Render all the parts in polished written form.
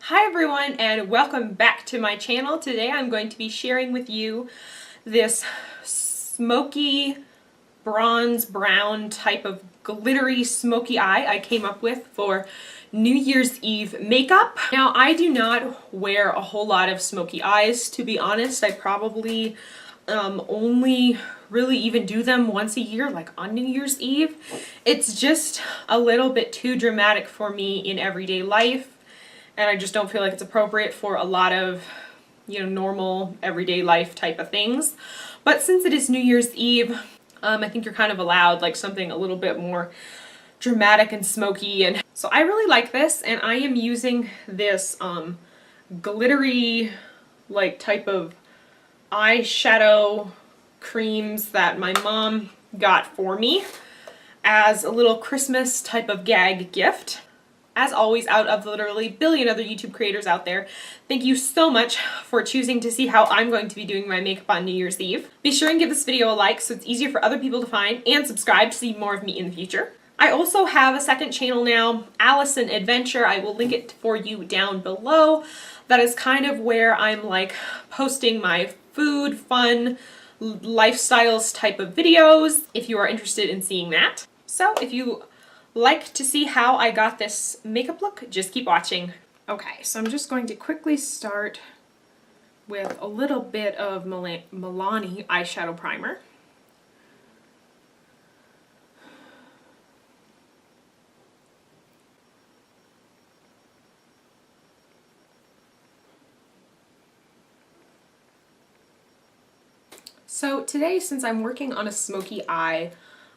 Hi everyone and welcome back to my channel. Today I'm going to be sharing with you this smoky bronze brown type of glittery smoky eye I came up with for New Year's Eve makeup. Now I do not wear a whole lot of smoky eyes, to be honest. I probably only really even do them once a year, like on New Year's Eve. It's just a little bit too dramatic for me in everyday life. And I just don't feel like it's appropriate for a lot of, normal everyday life type of things. But since it is New Year's Eve, I think you're kind of allowed like something a little bit more dramatic and smoky. And so I really like this, and I am using this glittery like type of eyeshadow creams that my mom got for me as a little Christmas type of gag gift. As always, out of the literally a billion other YouTube creators out there, thank you so much for choosing to see how I'm going to be doing my makeup on New Year's Eve. Be sure and give this video a like so it's easier for other people to find, and subscribe to see more of me in the future. I also have a second channel now, Allison Adventure. I will link it for you down below. That is kind of where I'm like posting my food, fun, lifestyles type of videos if you are interested in seeing that. So if you like to see how I got this makeup look, just keep watching. Okay, so I'm just going to quickly start with a little bit of Milani eyeshadow primer. So today, since I'm working on a smoky eye,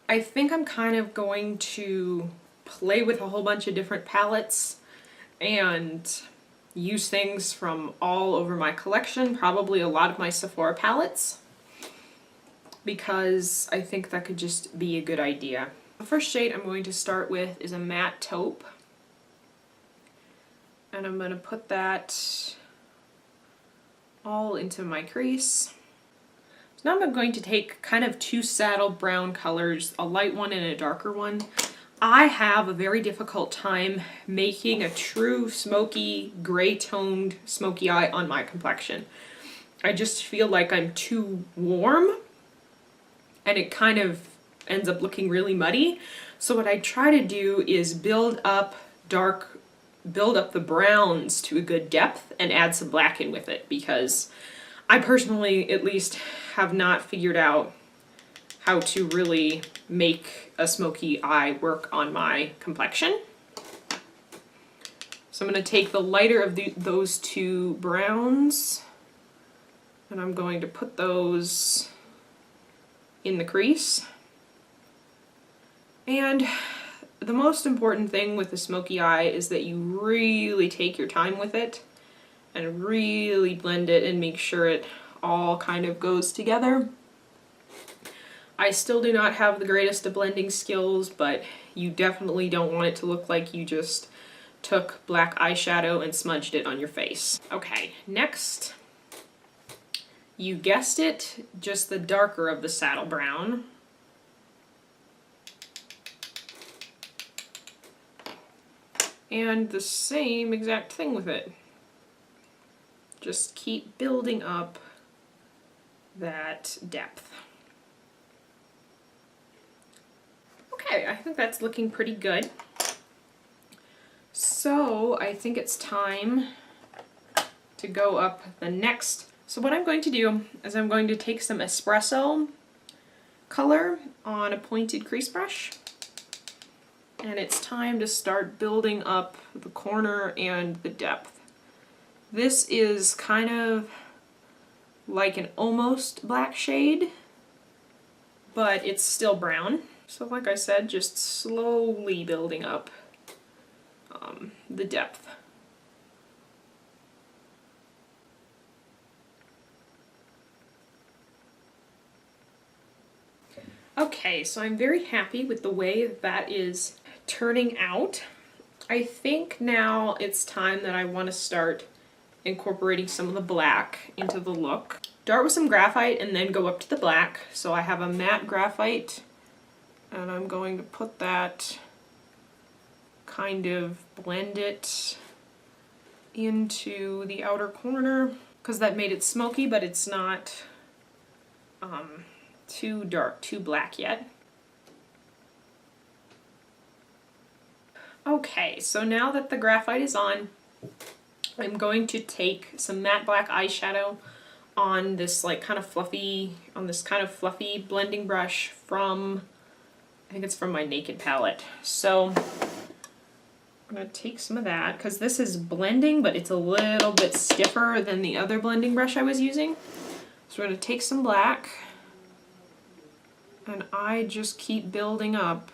I think I'm kind of going to play with a whole bunch of different palettes and use things from all over my collection, probably a lot of my Sephora palettes, because I think that could just be a good idea. The first shade I'm going to start with is a matte taupe, and I'm going to put that all into my crease. Now I'm going to take kind of two saddle brown colors, a light one and a darker one. I have a very difficult time making a true smoky, gray-toned smoky eye on my complexion. I just feel like I'm too warm, and it kind of ends up looking really muddy. So what I try to do is build up the browns to a good depth and add some black in with it, because I personally, at least, have not figured out how to really make a smoky eye work on my complexion. So I'm going to take the lighter of those two browns, and I'm going to put those in the crease. And the most important thing with the smoky eye is that you really take your time with it and really blend it and make sure it all kind of goes together. I still do not have the greatest of blending skills, but you definitely don't want it to look like you just took black eyeshadow and smudged it on your face. Okay, next, you guessed it, just the darker of the saddle brown. And the same exact thing with it. Just keep building up that depth. Okay, I think that's looking pretty good. So I think it's time to go up the next. So what I'm going to do is I'm going to take some espresso color on a pointed crease brush, and it's time to start building up the corner and the depth. This is kind of like an almost black shade, but it's still brown. So like I said, just slowly building up the depth. Okay, so I'm very happy with the way that is turning out. I think now it's time that I want to start incorporating some of the black into the look. Start with some graphite and then go up to the black. So I have a matte graphite, and I'm going to put that, kind of blend it into the outer corner because that made it smoky, but it's not too dark, too black yet. Okay, so now that the graphite is on, I'm going to take some matte black eyeshadow on this kind of fluffy blending brush from, I think it's from my Naked palette. So I'm going to take some of that because this is blending, but it's a little bit stiffer than the other blending brush I was using. So we're going to take some black, and I just keep building up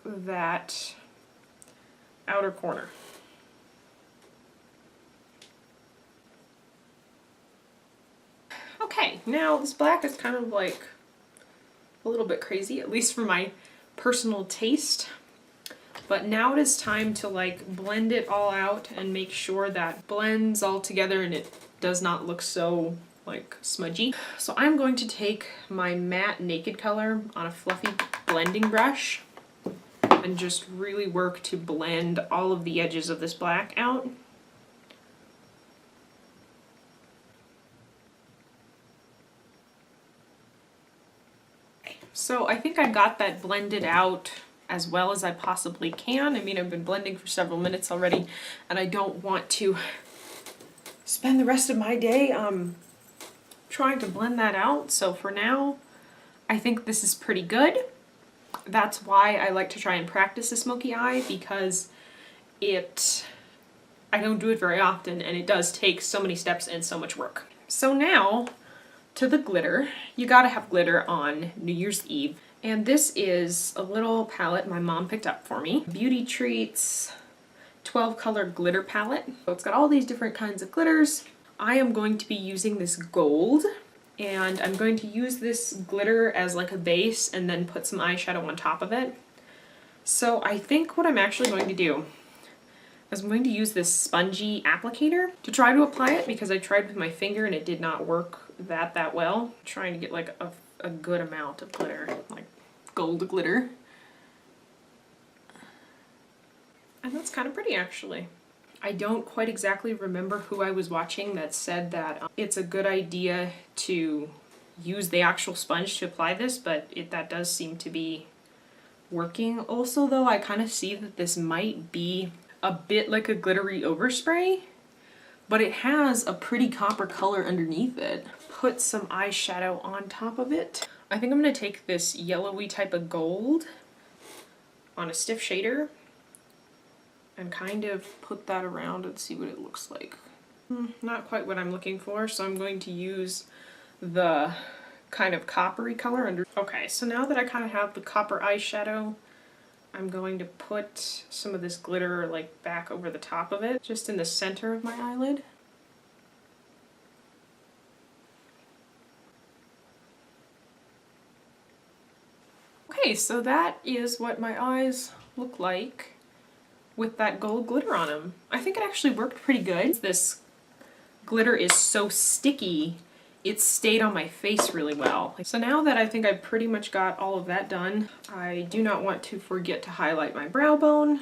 that outer corner. Okay, now this black is kind of like a little bit crazy, at least for my personal taste. But now it is time to blend it all out and make sure that blends all together and it does not look so smudgy. So I'm going to take my matte Naked color on a fluffy blending brush and just really work to blend all of the edges of this black out. So I think I got that blended out as well as I possibly can. I mean, I've been blending for several minutes already, and I don't want to spend the rest of my day trying to blend that out. So for now, I think this is pretty good. That's why I like to try and practice a smoky eye, because I don't do it very often, and it does take so many steps and so much work. So now, to the glitter. You gotta have glitter on New Year's Eve. And this is a little palette my mom picked up for me. Beauty Treats 12 color glitter palette. So it's got all these different kinds of glitters. I am going to be using this gold, and I'm going to use this glitter as a base and then put some eyeshadow on top of it. So I think what I'm actually going to do is I'm going to use this spongy applicator to try to apply it, because I tried with my finger and it did not work that well. I'm trying to get a good amount of glitter, gold glitter. And that's kind of pretty, actually. I don't quite exactly remember who I was watching that said that it's a good idea to use the actual sponge to apply this, but that does seem to be working. Also though, I kind of see that this might be a bit like a glittery overspray, but it has a pretty copper color underneath it. Put some eyeshadow on top of it. I think I'm going to take this yellowy type of gold on a stiff shader and kind of put that around and see what it looks like. Not quite what I'm looking for, so I'm going to use the kind of coppery color under. Okay, so now that I kind of have the copper eyeshadow, I'm going to put some of this glitter back over the top of it, just in the center of my eyelid. Okay, so that is what my eyes look like with that gold glitter on them. I think it actually worked pretty good. This glitter is so sticky, it stayed on my face really well. So now that I think I pretty much got all of that done, I do not want to forget to highlight my brow bone.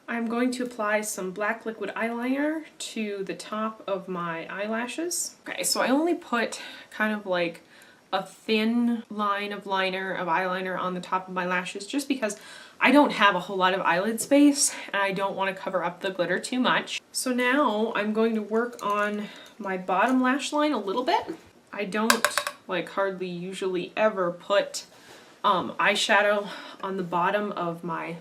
I'm going to apply some black liquid eyeliner to the top of my eyelashes. Okay, so I only put kind of a thin line of eyeliner on the top of my lashes, just because I don't have a whole lot of eyelid space and I don't want to cover up the glitter too much. So now I'm going to work on my bottom lash line a little bit. I don't hardly usually ever put eyeshadow on the bottom of my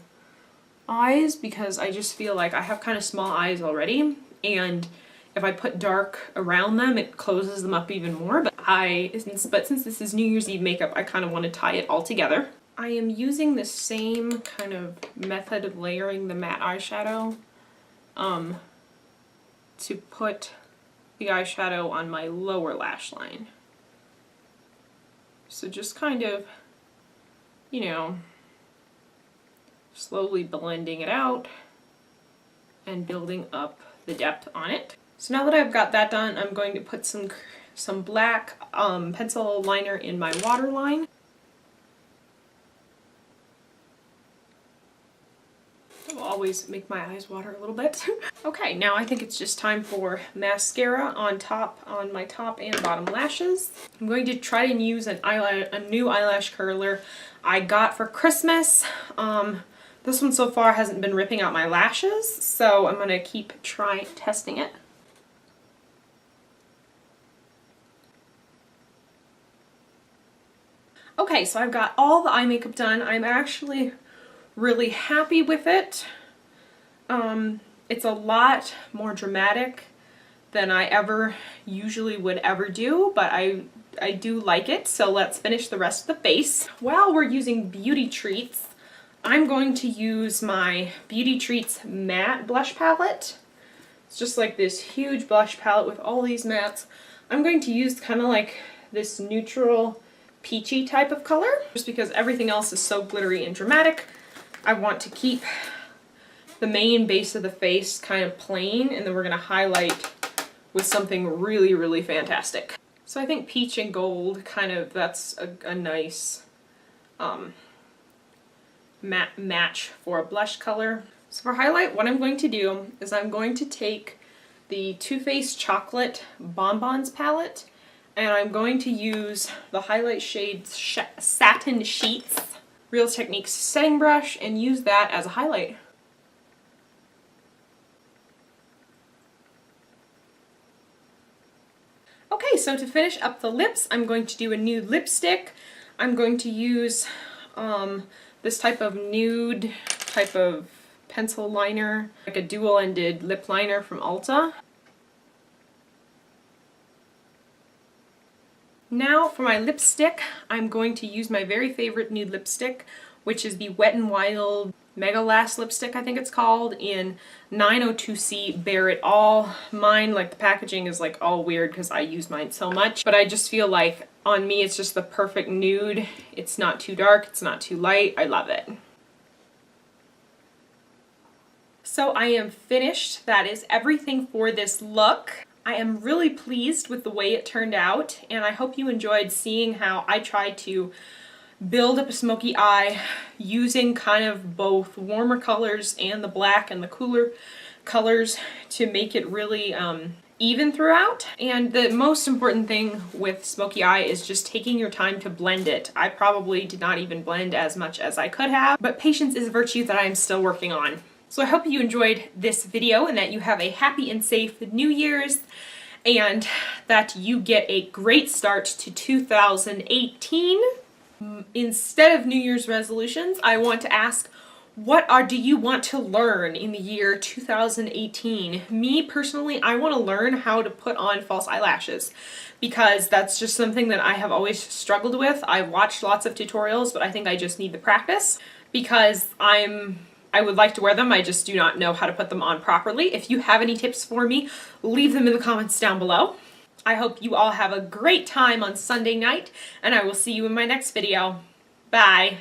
eyes, because I just feel like I have kind of small eyes already, and if I put dark around them, it closes them up even more. But since this is New Year's Eve makeup, I kind of want to tie it all together. I am using the same kind of method of layering the matte eyeshadow to put the eyeshadow on my lower lash line. So just kind of, slowly blending it out and building up the depth on it. So now that I've got that done, I'm going to put some black pencil liner in my waterline. always make my eyes water a little bit. Okay, now I think it's just time for mascara on my top and bottom lashes. I'm going to try and use a new eyelash curler I got for Christmas. This one so far hasn't been ripping out my lashes, so I'm going to keep testing it. Okay, so I've got all the eye makeup done. I'm actually really happy with it. It's a lot more dramatic than I usually would ever do, but I do like it, so let's finish the rest of the face. While we're using Beauty Treats, I'm going to use my Beauty Treats matte blush palette. It's just like this huge blush palette with all these mattes. I'm going to use kind of like this neutral peachy type of color, just because everything else is so glittery and dramatic. I want to keep the main base of the face kind of plain, and then we're going to highlight with something really, really fantastic. So I think peach and gold, that's a nice match for a blush color. So for highlight, what I'm going to do is I'm going to take the Too Faced Chocolate Bonbons palette, and I'm going to use the highlight shade Satin Sheets Real Techniques setting brush and use that as a highlight. Okay, so to finish up the lips, I'm going to do a nude lipstick. I'm going to use this type of nude type of pencil liner, like a dual-ended lip liner from Ulta. Now for my lipstick, I'm going to use my very favorite nude lipstick, which is the Wet n Wild Mega Lash lipstick, I think it's called, in 902C Bare It All. Mine, like, the packaging is like all weird because I use mine so much, but I just feel like on me it's just the perfect nude. It's not too dark, it's not too light. I love it. So I am finished. That is everything for this look. I am really pleased with the way it turned out, and I hope you enjoyed seeing how I tried to build up a smoky eye using kind of both warmer colors and the black and the cooler colors to make it really even throughout. And the most important thing with smoky eye is just taking your time to blend it. I probably did not even blend as much as I could have, but patience is a virtue that I am still working on. So I hope you enjoyed this video and that you have a happy and safe New Year's and that you get a great start to 2018. Instead of New Year's resolutions, I want to ask, do you want to learn in the year 2018? Me personally, I want to learn how to put on false eyelashes because that's just something that I have always struggled with. I've watched lots of tutorials, but I think I just need the practice because I would like to wear them, I just do not know how to put them on properly. If you have any tips for me, leave them in the comments down below. I hope you all have a great time on Sunday night, and I will see you in my next video. Bye!